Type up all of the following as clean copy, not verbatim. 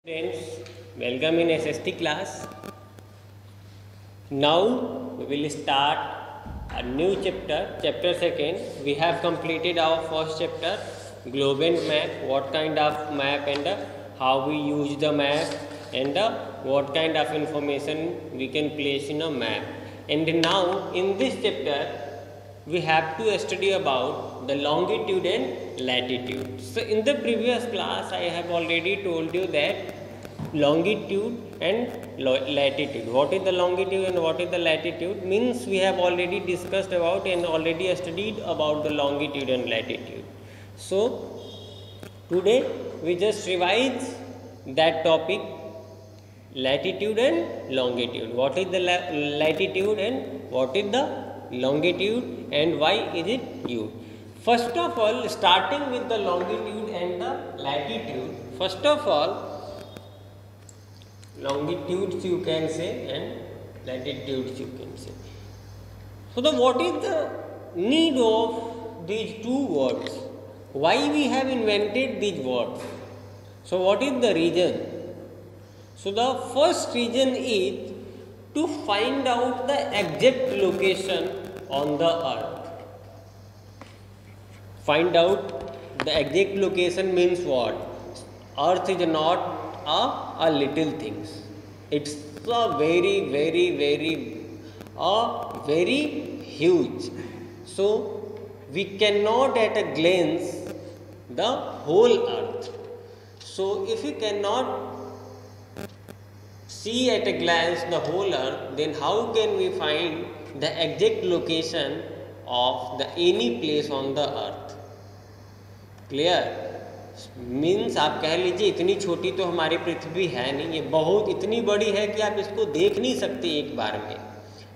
Friends, welcome in SST class. Now we will start a new chapter, chapter second. We have completed our first chapter, globe and map, what kind of map and how we use the map and what kind of information we can place in a map. And now in this chapter, we have to study about the longitude and latitude. So in the previous class I have already told you that longitude and latitude. What is the longitude and what is the latitude means we have already discussed about and already studied about the longitude and latitude. So today we just revise that topic, latitude and longitude. What is the latitude and what is the longitude and why is it used? First of all, starting with the longitude and the latitude, first of all, longitudes you can say and latitudes you can say. So what is the need of these two words? Why we have invented these words? So what is the reason? So the first reason is to find out the exact location on the earth. Find out the exact location means what? Earth is not a little things. It's a very huge. So we cannot at a glance the whole earth. So if you cannot see at a glance the whole earth, then how can we find the exact location of the any place on the earth? Clear? Means आप कह लीजिए इतनी छोटी तो हमारी पृथ्वी है नहीं, ये बहुत इतनी बड़ी है कि आप इसको देख नहीं सकते एक बार में।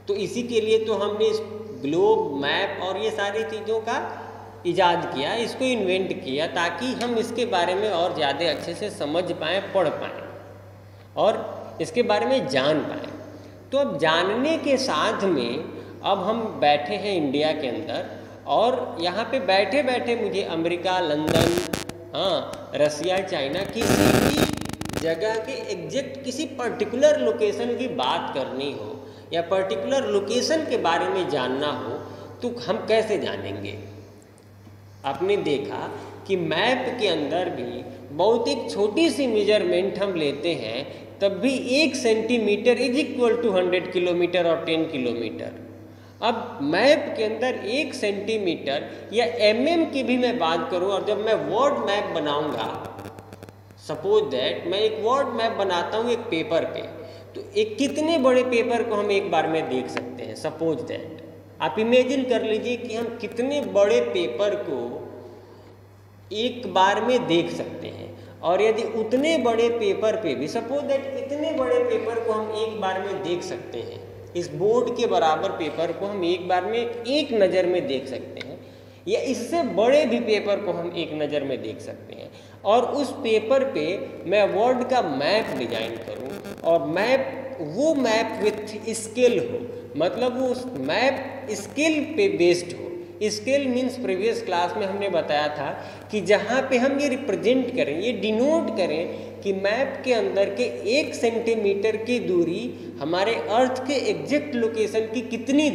तो इसी के लिए तो हमने इस ग्लोब, मैप और ये सारी चीज़ों का इजाद किया, इसको इन्वेंट किया ताकि हम इसके बारे में और ज़्यादा अच्छे से समझ पाएँ, पढ़ पाएँ और इसके बारे में जान पाएँ। तो अब जानने के साथ में अब हम बैठे हैं इंडिया के अंदर और यहाँ पे बैठे बैठे मुझे अमेरिका, लंदन, रसिया, चाइना किसी भी जगह के एग्जैक्ट किसी पर्टिकुलर लोकेशन की बात करनी हो या पर्टिकुलर लोकेशन के बारे में जानना हो तो हम कैसे जानेंगे? आपने देखा कि मैप के अंदर भी बहुत एक छोटी सी मेजरमेंट हम लेते हैं तब भी 1 centimetre is equal to 100 kilometre और 10 किलोमीटर। अब मैप के अंदर 1 सेंटीमीटर या की भी मैं बात करूं और जब मैं वर्ड मैप बनाऊंगा, सपोज दैट मैं एक वर्ड मैप बनाता हूं एक पेपर पे, तो एक कितने बड़े पेपर को हम एक बार में देख सकते हैं? सपोज दैट आप इमेजिन कर लीजिए कि हम कितने बड़े पेपर को एक बार में देख सकते हैं। और यदि उतने बड़े पेपर पे भी सपोज दैट इतने बड़े पेपर को हम एक बार में देख सकते हैं, इस बोर्ड के बराबर पेपर को हम एक बार में एक नज़र में देख सकते हैं या इससे बड़े भी पेपर को हम एक नज़र में देख सकते हैं और उस पेपर पे मैं वर्ल्ड का मैप डिजाइन करूं और वो मैप विथ स्केल हो, मतलब वो उस मैप स्केल पे बेस्ड हो। स्केल मीन्स प्रीवियस क्लास में हमने बताया था कि जहाँ पे हम ये रिप्रेजेंट करें, ये डिनोट करें कि मैप के अंदर के 1 सेंटीमीटर की दूरी हमारे अर्थ के एग्जैक्ट लोकेशन की कितनी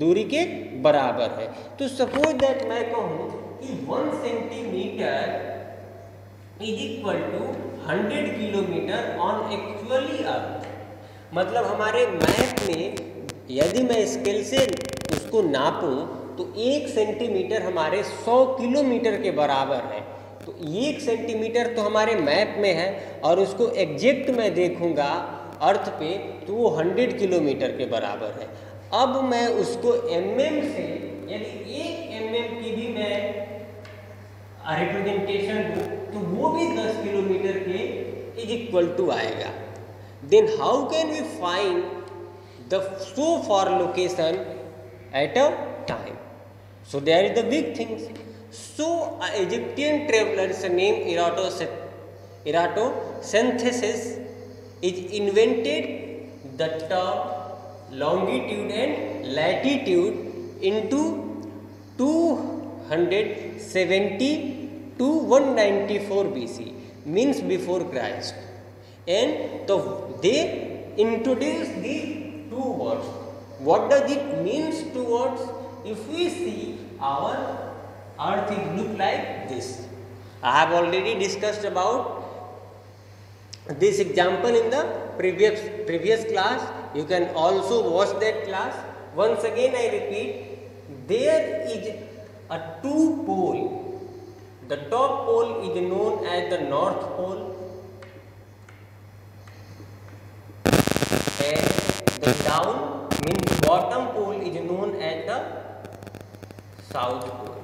दूरी के बराबर है। तो सपोज दैट मैं कहूँ कि 1 centimetre is equal to 100 kilometre on actually earth. मतलब हमारे मैप में यदि मैं स्केल से उसको नापूं तो 1 सेंटीमीटर हमारे 100 किलोमीटर के बराबर है। तो 1 सेंटीमीटर तो हमारे मैप में है और उसको एग्जैक्ट मैं देखूंगा अर्थ पे तो वो 100 किलोमीटर के बराबर है। अब मैं उसको से यदि 1 की भी मैं रिप्रेजेंटेशन दूं तो वो भी 10 किलोमीटर के इज इक्वल टू आएगा। Then how can we find the so far location at a time? So there is the big things. So an Egyptian traveler named Eratosthenes is invented the term longitude and latitude into 270 to 194 BC means before Christ. and they introduce these two words. What does it means two words? If we see our earth, it look like this. I have already discussed about this example in the previous class. You can also watch that class. Once again I repeat, there is a two pole. The top pole is known as the North Pole, and the down means bottom pole is known as the South Pole.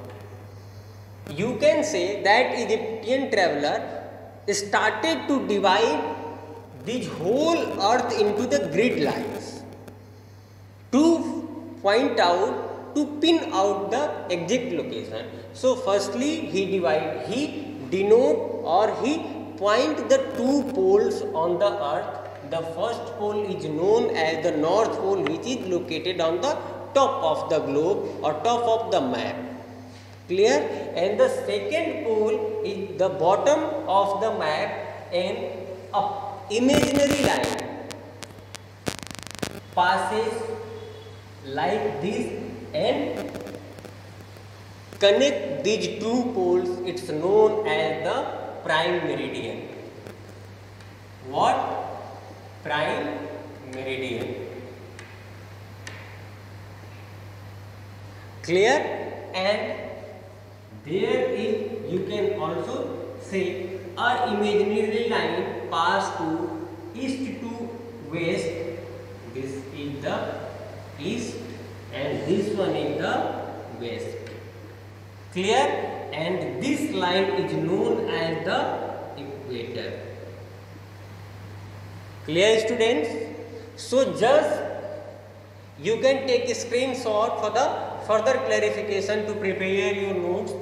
You can say that Egyptian traveler started to divide this whole earth into the grid lines to point out, to pin out the exact location. So firstly he denote or he point the two poles on the earth. The first pole is known as the North Pole, which is located on the top of the globe or top of the map. Clear? And the second pole is the bottom of the map, and a imaginary line passes like this and connect these two poles. It's known as the prime meridian. What? Prime meridian. Clear? And there is, you can also say, a imaginary line pass to east to west. This is the east and this one is the west. Clear? And this line is known as the equator. Clear, students? So just you can take a screenshot for the further clarification to prepare your notes.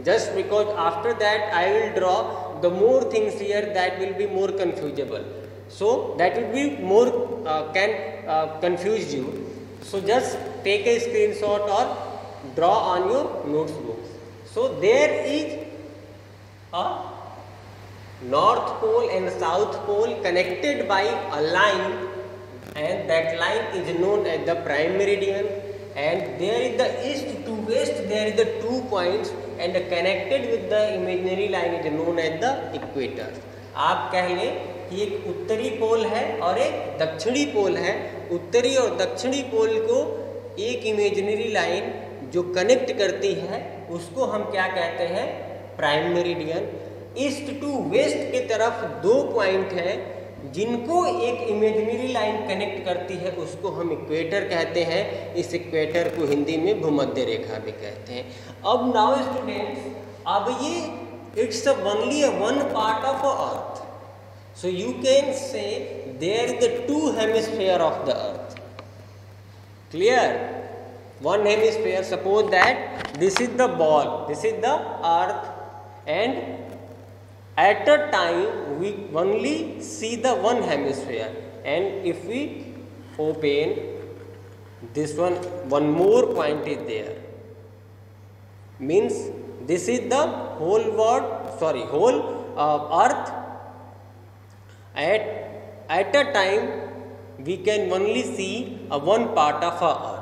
Just because after that I will draw the more things here that will be more confusable. So that will be more confuse you. So just take a screenshot or draw on your notes books. So there is a North Pole and South Pole connected by a line, and that line is known as the prime meridian. And there is the east to west, there is the 2 points, and connected with the imaginary line is known as the equator. आप कह लें कि एक उत्तरी पोल है और एक दक्षिणी पोल है. उत्तरी और दक्षिणी पोल को एक इमेजिनरी लाइन जो कनेक्ट करती है उसको हम क्या कहते हैं? Prime meridian. East to west के तरफ 2 पॉइंट हैं जिनको एक इमेजिनरी लाइन कनेक्ट करती है, उसको हम इक्वेटर कहते हैं. इस इक्वेटर को हिंदी में भूमध्य रेखा भी कहते हैं. अब नाउ स्टूडेंट्स, अब ये it's only one part of a earth. So you can say there is the 2 hemisphere of the earth. Clear? One hemisphere, suppose that this is the ball, this is the earth, and at a time we only see the one hemisphere, and if we open this one more point is there, means this is the whole whole earth. At a time we can only see one part of our earth.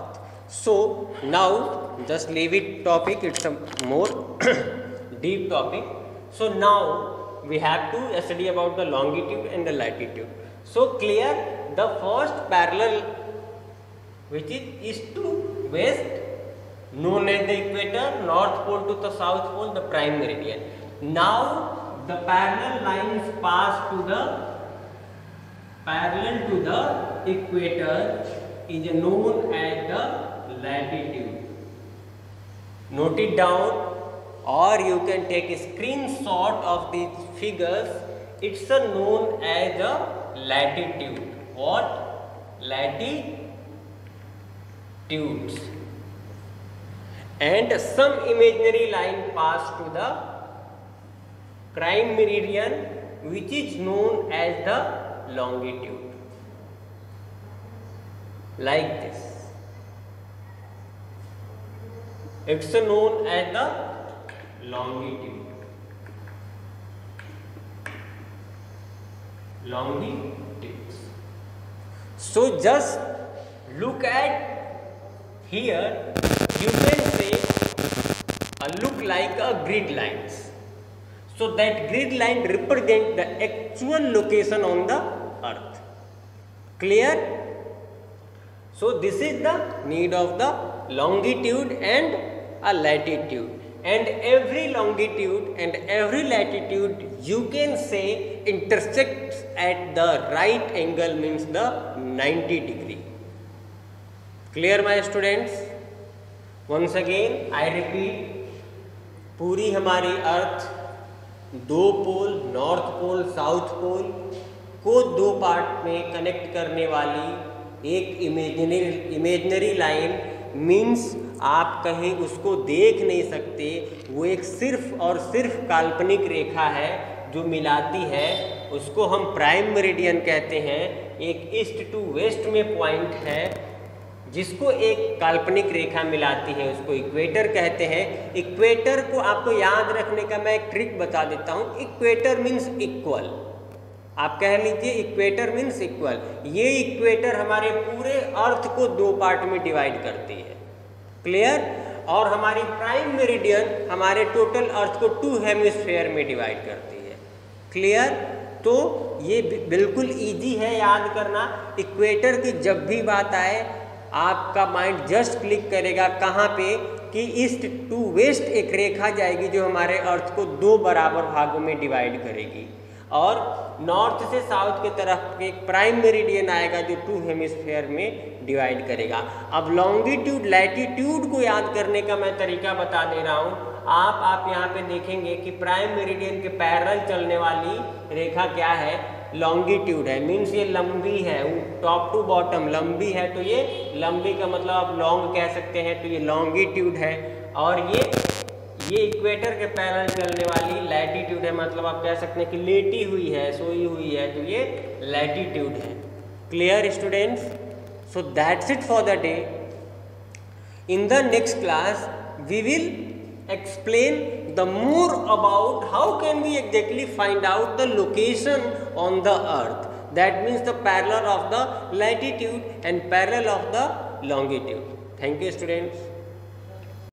So now just leave it topic, it's a more deep topic. So now we have to study about the longitude and the latitude. So clear, the first parallel which is east to west known as the equator, north pole to the south pole the prime meridian. Now the parallel lines pass to the parallel to the equator is known as the latitude. Note it down, or you can take a screenshot of these figures. It's known as the latitude. What? Latitudes. And some imaginary line pass to the prime meridian, which is known as the longitude. Like this. It's known as the longitude. longitudes. So just look at here, you can say look like a grid lines. So that grid line represent the actual location on the earth. Clear? So this is the need of the longitude and a latitude, and every longitude and every latitude you can say intersects at the right angle, means the 90 degree. Clear my students? Once again I repeat, पूरी हमारी अर्थ दो पोल, north pole, south pole को दो part में connect करने वाली एक imaginary line, means आप कहीं उसको देख नहीं सकते, वो एक सिर्फ और सिर्फ काल्पनिक रेखा है जो मिलाती है, उसको हम प्राइम मेरिडियन कहते हैं। एक ईस्ट टू वेस्ट में पॉइंट है जिसको एक काल्पनिक रेखा मिलाती है, उसको इक्वेटर कहते हैं। इक्वेटर को आपको याद रखने का मैं एक ट्रिक बता देता हूँ। इक्वेटर मीन्स इक्वल, आप कह लीजिए इक्वेटर मीन्स इक्वल। ये इक्वेटर हमारे पूरे अर्थ को दो पार्ट में डिवाइड करती है। क्लियर? और हमारी प्राइम मेरिडियन हमारे टोटल अर्थ को 2 हेमिस्फेयर में डिवाइड करती है। क्लियर? तो ये बिल्कुल इजी है याद करना। इक्वेटर की जब भी बात आए आपका माइंड जस्ट क्लिक करेगा कहाँ पे, कि ईस्ट टू वेस्ट एक रेखा जाएगी जो हमारे अर्थ को 2 बराबर भागों में डिवाइड करेगी, और नॉर्थ से साउथ की तरफ एक प्राइम मेरिडियन आएगा जो 2 हेमिस्फेयर में डिवाइड करेगा। अब लॉन्गिट्यूड लैटिट्यूड को याद करने का मैं तरीका बता दे रहा हूँ। आप यहाँ पे देखेंगे कि प्राइम मेरिडियन के पैरेलल चलने वाली रेखा क्या है, लॉन्गिट्यूड है। मीन्स ये लंबी है, टॉप टू बॉटम लंबी है, तो ये लंबी का मतलब आप लॉन्ग कह सकते हैं, तो ये लॉन्गिट्यूड है। और ये इक्वेटर के पैरेलल चलने वाली लैटिट्यूड है, मतलब आप कह सकते हैं कि लेटी हुई है, सोई हुई है, तो ये लैटिट्यूड है। Clear students? So that's it for the day. In the next class we will explain the more about how can we exactly find out the location on the earth, that means the parallel of the latitude and parallel of the longitude. Thank you students.